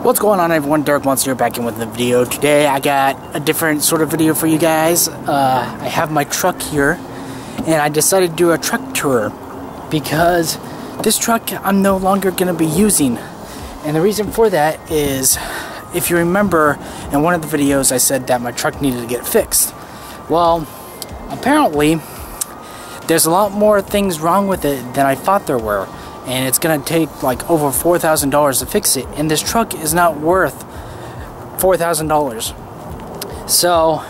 What's going on, everyone? Derrikmonster back in with the video. Today I got a different sort of video for you guys. I have my truck here and I decided to do a truck tour because this truck I'm no longer going to be using. And the reason for that is, if you remember in one of the videos I said that my truck needed to get fixed. Well, apparently there's a lot more things wrong with it than I thought there were. And it's gonna take like over $4,000 to fix it, and this truck is not worth $4,000. So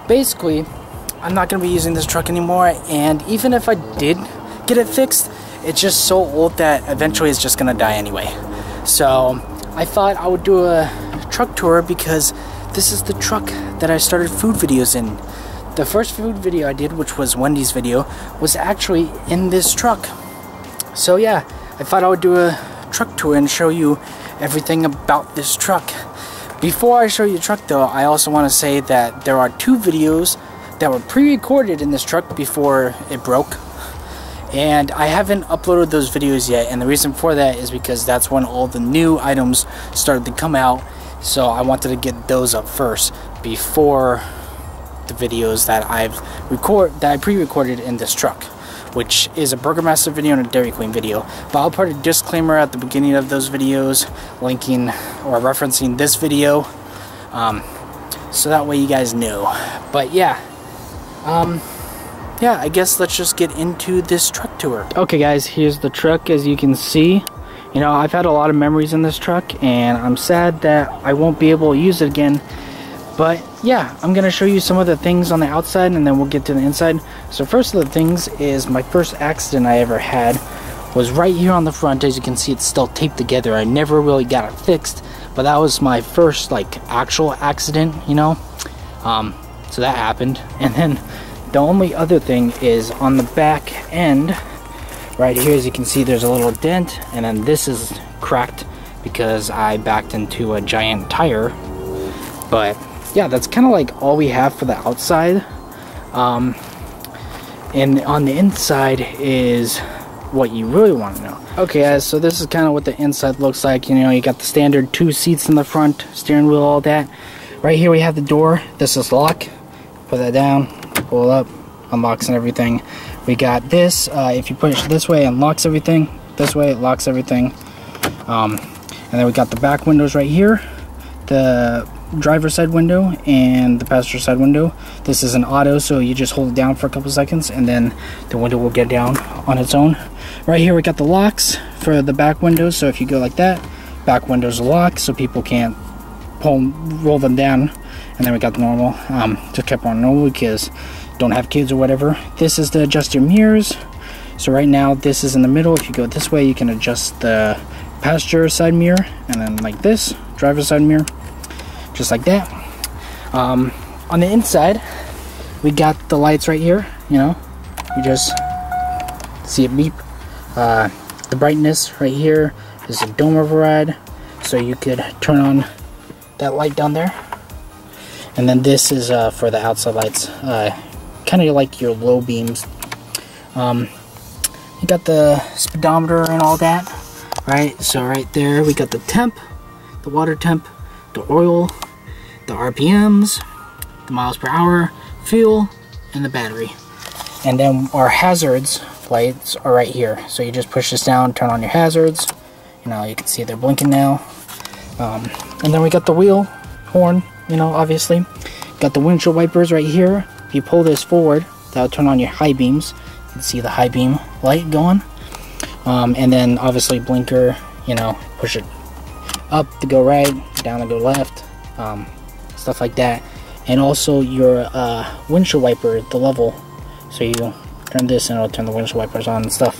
basically I'm not gonna be using this truck anymore, and even if I did get it fixed, it's just so old that eventually it's just gonna die anyway. So I thought I would do a truck tour because this is the truck that I started food videos in. The first food video I did, which was Wendy's video, was actually in this truck. So yeah, I thought I would do a truck tour and show you everything about this truck. Before I show you the truck though, I also want to say that there are two videos that were pre-recorded in this truck before it broke. And I haven't uploaded those videos yet, and the reason for that is because that's when all the new items started to come out. So I wanted to get those up first before the videos that I pre-recorded in this truck, which is a Burgermaster video and a Dairy Queen video. But I'll put a disclaimer at the beginning of those videos, linking or referencing this video, so that way you guys know. But yeah, I guess let's just get into this truck tour. Okay guys, here's the truck. As you can see, you know, I've had a lot of memories in this truck, and I'm sad that I won't be able to use it again. But yeah, I'm gonna show you some of the things on the outside, and then we'll get to the inside. So first of the things is my first accident I ever had was right here on the front. As you can see, it's still taped together. I never really got it fixed, but that was my first like actual accident, you know. So that happened. And then the only other thing is on the back end right here, as you can see, there's a little dent, and then this is cracked because I backed into a giant tire. But yeah, that's kind of like all we have for the outside. And on the inside is what you really want to know. Okay guys, so this is kind of what the inside looks like. You know, you got the standard 2 seats in the front, steering wheel, all that. Right here we have the door. This is lock. Put that down, pull it up, unlocks and everything. We got this, if you push it this way, it unlocks everything. This way, it locks everything. And then we got the back windows right here. The driver's side window and the passenger side window. This is an auto, so you just hold it down for a couple seconds and then the window will get down on its own. Right here we got the locks for the back windows, so if you go like that, back windows are locked so people can't roll them down. And then we got the normal, just kept on normal because don't have kids or whatever. This is to adjust your mirrors. So right now this is in the middle. If you go this way, you can adjust the passenger side mirror, and then like this, driver's side mirror, just like that. On the inside we got the lights right here. You know, you just see it beep. The brightness right here is a dome override, so you could turn on that light down there. And then this is for the outside lights, kind of like your low beams. You got the speedometer and all that, right? So right there we got the temp, the water temp, the oil, the RPMs, the miles per hour, fuel, and the battery. And then our hazards lights are right here. So you just push this down, turn on your hazards. You know, you can see they're blinking now. And then we got the wheel horn, you know, obviously. Got the windshield wipers right here. If you pull this forward, that'll turn on your high beams. You can see the high beam light going. And then obviously blinker, you know, push it up to go right, down to go left, stuff like that. And also your windshield wiper, the level. So you turn this and it'll turn the windshield wipers on and stuff.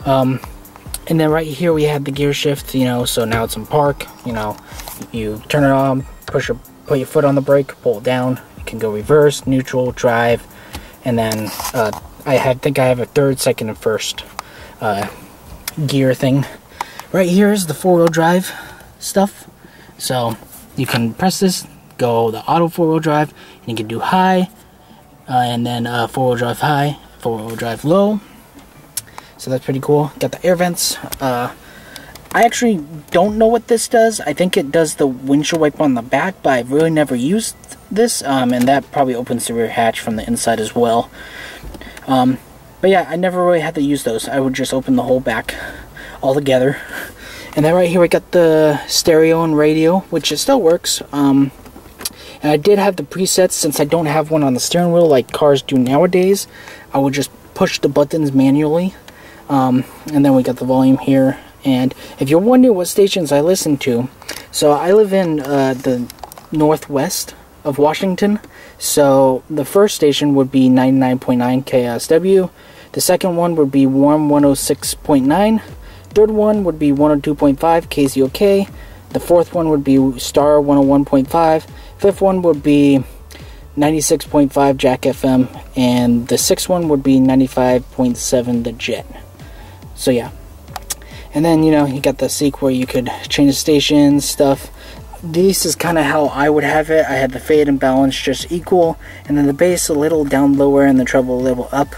And then right here we have the gear shift, you know, so now it's in park. You know, you turn it on, put your foot on the brake, pull it down. You can go reverse, neutral, drive, and then I think I have a third, second, and first gear thing. Right here is the 4-wheel drive stuff. So you can press this, go the auto 4-wheel drive, and you can do high, and then 4-wheel drive high, 4-wheel drive low. So that's pretty cool. Got the air vents. I actually don't know what this does. I think it does the windshield wiper on the back, but I've really never used this, and that probably opens the rear hatch from the inside as well. But yeah, I never really had to use those. I would just open the whole back all together. And then right here we got the stereo and radio, which it still works. And I did have the presets. Since I don't have one on the steering wheel like cars do nowadays, I would just push the buttons manually. And then we got the volume here. And if you're wondering what stations I listen to, so I live in the northwest of Washington. So the first station would be 99.9 KSW. The second one would be Warm 106.9. Third one would be 102.5 KZOK. The fourth one would be Star 101.5. Fifth one would be 96.5 Jack FM. And the sixth one would be 95.7 The Jet. So yeah. And then, you know, you got the seek where you could change the stations, stuff. This is kind of how I would have it. I had the fade and balance just equal, and then the bass a little down lower and the treble a little up.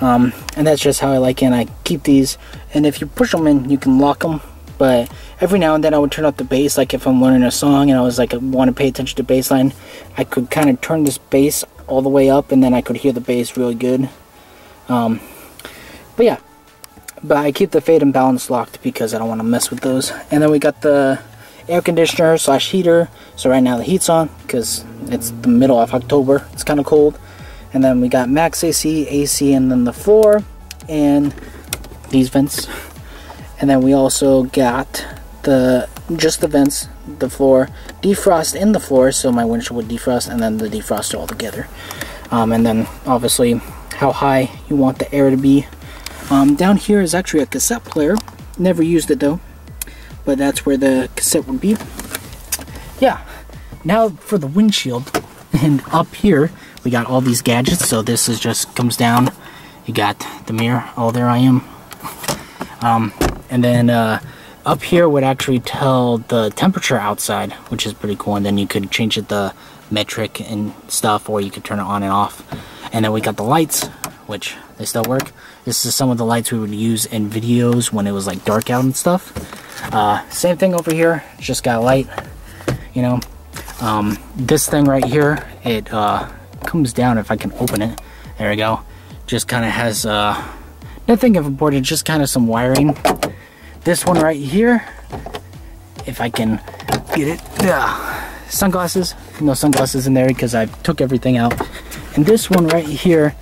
And that's just how I like it, and I keep these. And if you push them in, you can lock them. But every now and then I would turn up the bass, like if I'm learning a song and I was like, I want to pay attention to bass line, I could kind of turn this bass all the way up, and then I could hear the bass really good. But yeah. But I keep the fade and balance locked because I don't want to mess with those. And then we got the air conditioner slash heater. So right now the heat's on because it's the middle of October. It's kind of cold. And then we got max AC, AC, and then the floor and these vents. And then we also got just the vents, the floor, defrost in the floor, so my windshield would defrost, and then the defroster all together. And then obviously how high you want the air to be. Down here is actually a cassette player. Never used it though, but that's where the cassette would be. Yeah, now for the windshield. And up here we got all these gadgets. So this is just comes down. You got the mirror. Oh, there I am. And then up here would actually tell the temperature outside, which is pretty cool. And then you could change it the metric and stuff, or you could turn it on and off. And then we got the lights, which they still work. This is some of the lights we would use in videos when it was like dark out and stuff. Same thing over here, just got a light, you know. This thing right here, it comes down if I can open it. There we go. Just kind of has nothing of importance, just kind of some wiring. This one right here, if I can get it, sunglasses. No sunglasses in there because I took everything out. And this one right here,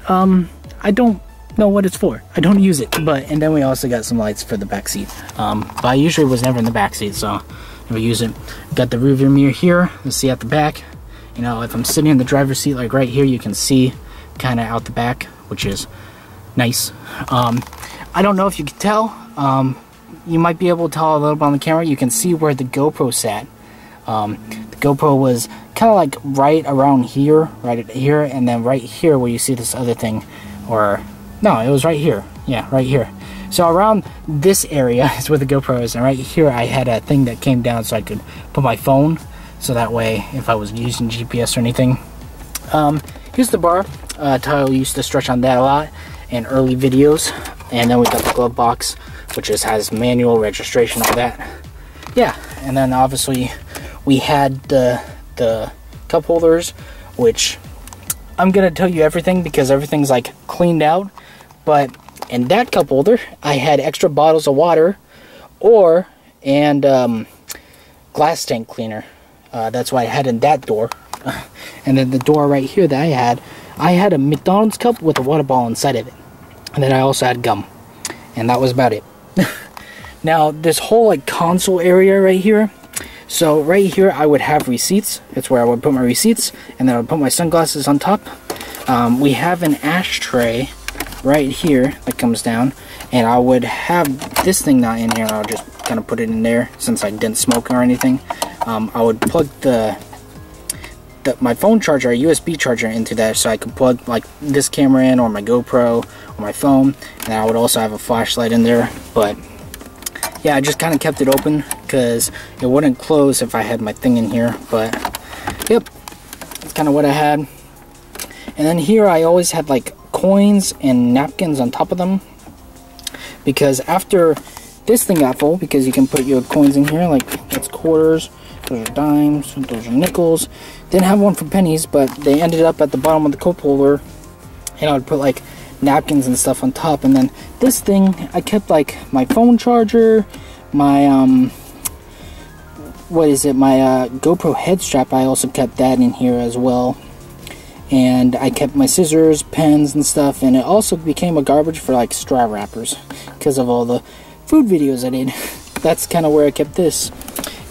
I don't know what it's for. I don't use it. And then we also got some lights for the back seat. But I usually was never in the back seat, so never use it. Got the rear view mirror here. Let's see at the back. You know, if I'm sitting in the driver's seat, like right here, you can see kind of out the back, which is nice. I don't know if you can tell. You might be able to tell a little bit on the camera. You can see where the GoPro sat. The GoPro was kind of like right around here, and then right here where you see this other thing, or no, it was right here. Yeah, right here. So around this area is where the GoPro is, and right here I had a thing that came down so I could put my phone, so that way if I was using GPS or anything. Here's the bar. Tyler used to stretch on that a lot in early videos. And then we got the glove box, which just has manual registration, all that. Yeah, and then obviously we had the cup holders, which I'm gonna tell you everything because everything's like cleaned out. But in that cup holder, I had extra bottles of water, and glass tank cleaner. That's what I had in that door. And then the door right here that I had a McDonald's cup with a water bottle inside of it. And then I also had gum. And that was about it. Now, this whole like console area right here. So right here I would have receipts. It's where I would put my receipts. And then I would put my sunglasses on top. We have an ashtray right here that comes down. And I would have this thing not in here. I'll just kind of put it in there since I didn't smoke or anything. I would plug my phone charger, a USB charger, into that, so I could plug like this camera in, or my GoPro, or my phone. And I would also have a flashlight in there. But yeah, I just kind of kept it open because it wouldn't close if I had my thing in here. But yep, that's kind of what I had. And then here I always had like coins and napkins on top of them, because after this thing got full because you can put your coins in here, like that's quarters, those are dimes, those are nickels. Didn't have one for pennies, but they ended up at the bottom of the cup holder, and I would put like napkins and stuff on top. And then this thing, I kept like my phone charger, my my GoPro head strap. I also kept that in here as well. And I kept my scissors, pens, and stuff. And it also became a garbage for like straw wrappers because of all the food videos I did. That's kind of where I kept this.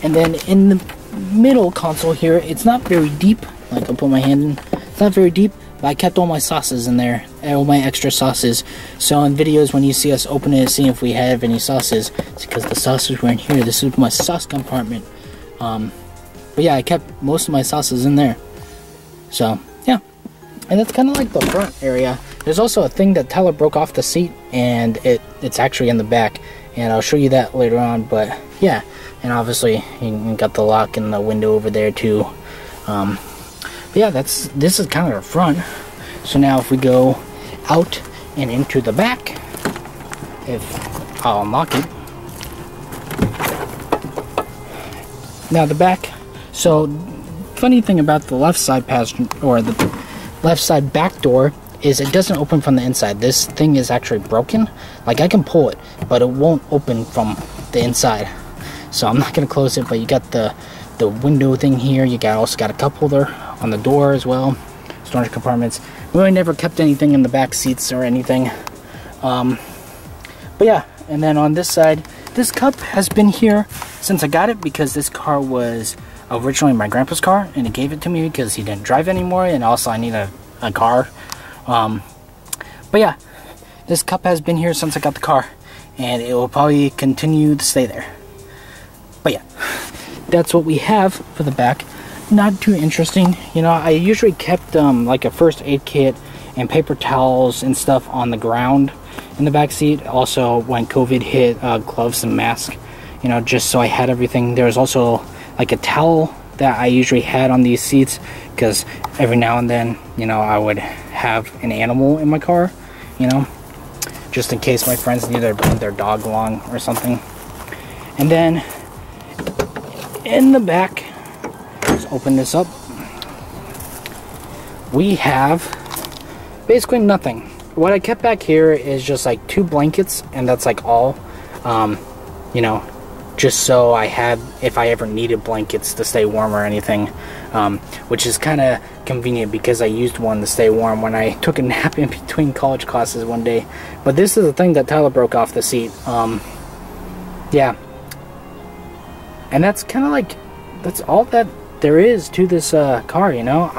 And then in the middle console here, it's not very deep. Like, I'll put my hand in. It's not very deep, but I kept all my sauces in there, all my extra sauces. So in videos, when you see us open it, see if we have any sauces, it's because the sauces were in here. This is my sauce compartment. But yeah, I kept most of my sauces in there. So yeah, and that's kind of like the front area. There's also a thing that Tyler broke off the seat, and it's actually in the back, and I'll show you that later on. But yeah, and obviously you got the lock in the window over there too. But yeah, this is kind of the front. So now if we go out and into the back, if I'll unlock it. Now the back, so funny thing about the left side passenger, or the left side back door, is it doesn't open from the inside. This thing is actually broken. Like, I can pull it, but it won't open from the inside. So I'm not gonna close it, but you got the window thing here. You also got a cup holder on the door as well. Storage compartments. Really never kept anything in the back seats or anything. But yeah, and then on this side, this cup has been here since I got it, because this car was originally my grandpa's car, and he gave it to me because he didn't drive anymore, and also I need a car. But yeah, this cup has been here since I got the car, and it will probably continue to stay there. But yeah, that's what we have for the back. Not too interesting. You know, I usually kept like a first aid kit and paper towels and stuff on the ground in the back seat. Also, when COVID hit, gloves and mask, you know, just so I had everything. There was also like a towel that I usually had on these seats, because every now and then, you know, I would have an animal in my car, you know, just in case my friends needed to bring their dog along or something. And then in the back, let's open this up, we have basically nothing. What I kept back here is just like 2 blankets, and that's like all, you know, just so I had, if I ever needed blankets to stay warm or anything, which is kind of convenient because I used one to stay warm when I took a nap in between college classes one day. But this is the thing that Tyler broke off the seat. Yeah, and that's kind of like, that's all that there is to this car, you know.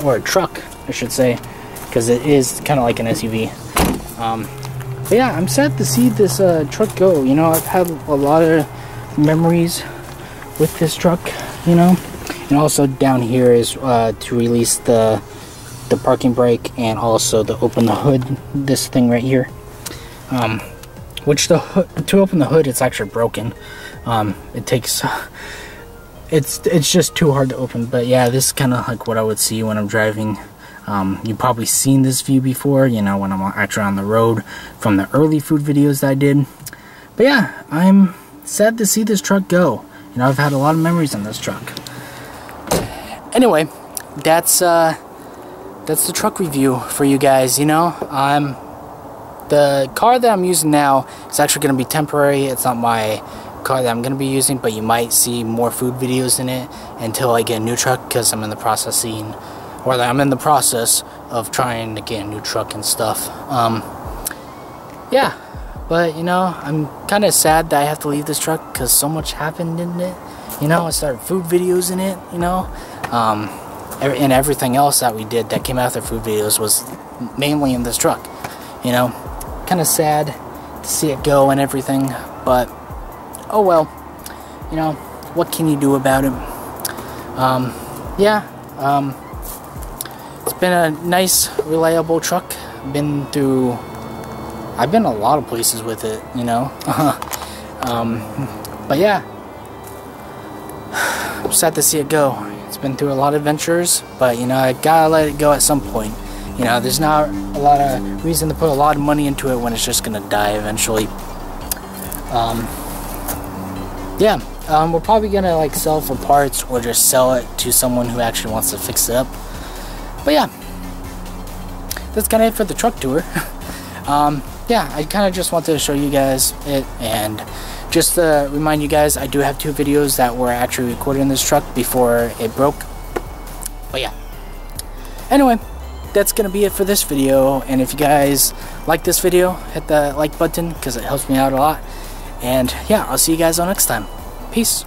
Or a truck, I should say, because it is kind of like an SUV. But yeah, I'm sad to see this truck go. You know, I've had a lot of memories with this truck, you know. And also down here is to release the parking brake, and also to open the hood, this thing right here. Which to open the hood, it's actually broken. It takes, it's just too hard to open. But yeah, this is kind of like what I would see when I'm driving. You've probably seen this view before, you know, when I'm actually on the road, from the early food videos that I did. But yeah, I'm sad to see this truck go. You know, I've had a lot of memories on this truck. Anyway, that's the truck review for you guys. You know, the car that I'm using now is actually going to be temporary. It's not my car that I'm going to be using, but you might see more food videos in it until I get a new truck, because I'm in the process of trying to get a new truck and stuff. Yeah, but you know, I'm kind of sad that I have to leave this truck, because so much happened in it. You know, I started food videos in it, you know, and everything else that we did that came after food videos was mainly in this truck. You know, kind of sad to see it go and everything, but oh well, you know, what can you do about it? Yeah, it's been a nice, reliable truck. I've been a lot of places with it, you know. But yeah, I'm sad to see it go. It's been through a lot of adventures, but you know, I gotta let it go at some point. You know, there's not a lot of reason to put a lot of money into it when it's just gonna die eventually. Yeah, we're probably gonna like sell it for parts or just sell it to someone who actually wants to fix it up. But yeah, that's kind of it for the truck tour. Yeah, I kind of just wanted to show you guys it, and just to remind you guys, I do have 2 videos that were actually recorded in this truck before it broke. But yeah, anyway, that's gonna be it for this video. And if you guys like this video, hit the like button because it helps me out a lot. And yeah, I'll see you guys on next time. Peace.